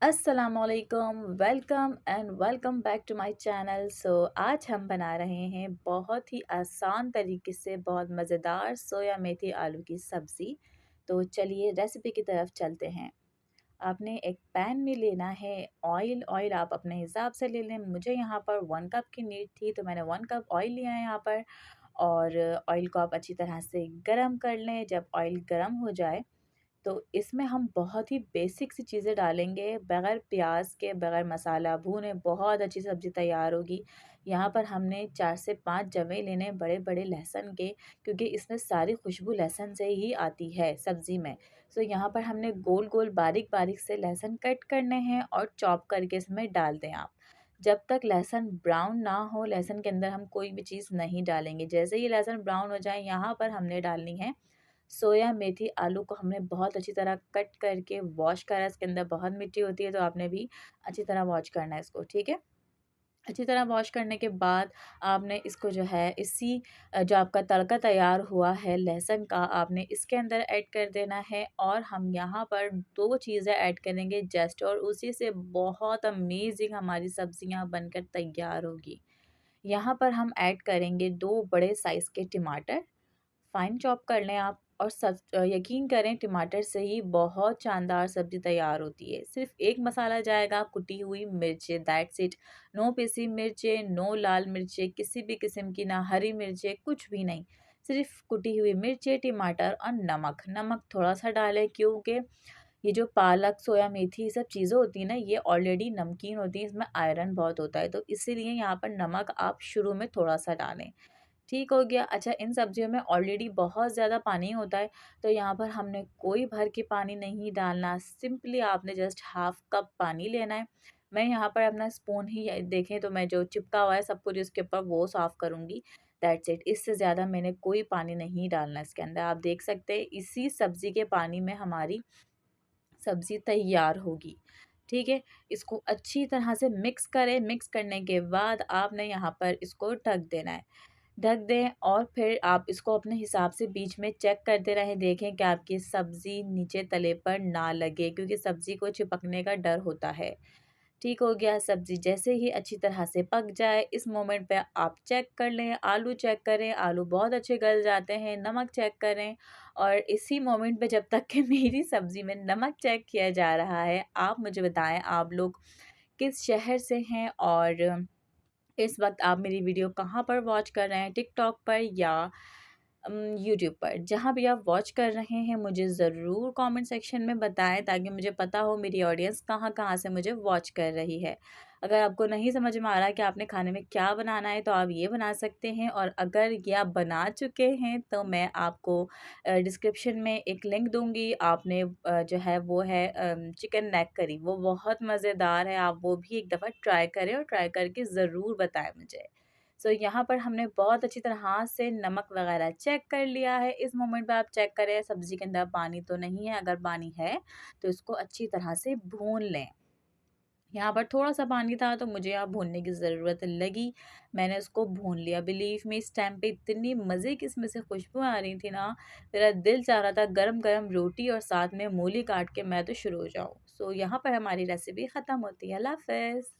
अस्सलामुअलैकुम, welcome and welcome back to my channel. आज हम बना रहे हैं बहुत ही आसान तरीके से बहुत मज़ेदार सोया मेथी आलू की सब्ज़ी। तो चलिए रेसिपी की तरफ चलते हैं। आपने एक पैन में लेना है ऑयल। ऑयल आप अपने हिसाब से ले लें। मुझे यहाँ पर 1 कप की नीड थी तो मैंने 1 कप ऑयल लिया है यहाँ पर। और ऑयल को आप अच्छी तरह से गरम कर लें। जब ऑयल गरम हो जाए तो इसमें हम बहुत ही बेसिक सी चीज़ें डालेंगे, बगैर प्याज के, बगैर मसाला भूने बहुत अच्छी सब्ज़ी तैयार होगी। यहाँ पर हमने 4 से 5 जवे लेने बड़े-बड़े लहसुन के, क्योंकि इसमें सारी खुशबू लहसुन से ही आती है सब्ज़ी में। सो यहाँ पर हमने गोल-गोल, बारीक-बारीक से लहसुन कट करने हैं और चॉप करके इसमें डाल दें आप। जब तक लहसुन ब्राउन ना हो, लहसुन के अंदर हम कोई भी चीज़ नहीं डालेंगे। जैसे ही लहसुन ब्राउन हो जाए, यहाँ पर हमने डालनी है सोया मेथी। आलू को हमने बहुत अच्छी तरह कट करके वॉश करा है, इसके अंदर बहुत मिट्टी होती है तो आपने भी अच्छी तरह वॉश करना है इसको, ठीक है। अच्छी तरह वॉश करने के बाद आपने इसको जो है जो आपका तड़का तैयार हुआ है लहसुन का, आपने इसके अंदर ऐड कर देना है। और हम यहाँ पर दो चीज़ें ऐड करेंगे जस्ट, और उसी से बहुत अमेजिंग हमारी सब्जियाँ बनकर तैयार होगी। यहाँ पर हम ऐड करेंगे दो बड़े साइज़ के टमाटर, फाइन चॉप कर लें आप। और यकीन करें, टमाटर से ही बहुत शानदार सब्ज़ी तैयार होती है। सिर्फ़ एक मसाला जाएगा, कुटी हुई मिर्चें, दैट्स इट। नो पिसी मिर्चें, नो लाल मिर्चें, किसी भी किस्म की, ना हरी मिर्चें, कुछ भी नहीं। सिर्फ़ कुटी हुई मिर्चें, टमाटर और नमक। नमक थोड़ा-सा डालें क्योंकि ये जो पालक, सोया मेथी, ये सब चीज़ें होती हैं ना, ये ऑलरेडी नमकीन होती हैं, इसमें आयरन बहुत होता है, तो इसीलिए यहाँ पर नमक आप शुरू में थोड़ा-सा डालें। ठीक हो गया। अच्छा, इन सब्जियों में ऑलरेडी बहुत ज़्यादा पानी होता है, तो यहाँ पर हमने कोई भर के पानी नहीं डालना। सिंपली आपने जस्ट हाफ़ कप पानी लेना है। मैं यहाँ पर अपना स्पून ही देखें तो मैं जो चिपका हुआ है सब कुछ इसके ऊपर वो साफ़ करूँगी, दैट्स इट। इससे ज़्यादा मैंने कोई पानी नहीं डालना इसके अंदर। आप देख सकते हैं इसी सब्ज़ी के पानी में हमारी सब्ज़ी तैयार होगी, ठीक है। इसको अच्छी तरह से मिक्स करें। मिक्स करने के बाद आपने यहाँ पर इसको ढक देना है। ढक दें और फिर आप इसको अपने हिसाब से बीच में चेक करते रहें, देखें कि आपकी सब्ज़ी नीचे तले पर ना लगे, क्योंकि सब्ज़ी को चिपकने का डर होता है। ठीक हो गया। सब्ज़ी जैसे ही अच्छी तरह से पक जाए, इस मोमेंट पे आप चेक कर लें, आलू चेक करें, आलू बहुत अच्छे गल जाते हैं, नमक चेक करें। और इसी मोमेंट पे जब तक कि मेरी सब्ज़ी में नमक चेक किया जा रहा है, आप मुझे बताएँ आप लोग किस शहर से हैं, और इस वक़्त आप मेरी वीडियो कहाँ पर वॉच कर रहे हैं, टिकटॉक पर या यूट्यूब पर। जहाँ भी आप वॉच कर रहे हैं मुझे ज़रूर कमेंट सेक्शन में बताएँ, ताकि मुझे पता हो मेरी ऑडियंस कहाँ-कहाँ से मुझे वॉच कर रही है। अगर आपको नहीं समझ में आ रहा है कि आपने खाने में क्या बनाना है तो आप ये बना सकते हैं, और अगर ये आप बना चुके हैं तो मैं आपको डिस्क्रिप्शन में एक लिंक दूँगी। आपने जो है वो है चिकन नेक करी, वो बहुत मज़ेदार है। आप वो भी एक दफ़ा ट्राई करें और ट्राई करके ज़रूर बताएँ मुझे। यहाँ पर हमने बहुत अच्छी तरह से नमक वगैरह चेक कर लिया है। इस मोमेंट पे आप चेक करें सब्ज़ी के अंदर पानी तो नहीं है, अगर पानी है तो इसको अच्छी तरह से भून लें। यहाँ पर थोड़ा-सा पानी था तो मुझे यहाँ भूनने की ज़रूरत लगी, मैंने उसको भून लिया। बिलीव मी, इस टाइम पे इतनी मज़े की इसमें से खुशबू आ रही थी ना, मेरा दिल चाह रहा था गरम-गरम रोटी और साथ में मूली काट के मैं तो शुरू हो जाऊँ। यहाँ पर हमारी रेसिपी ख़त्म होती है। अल्लाह हाफ़िज़।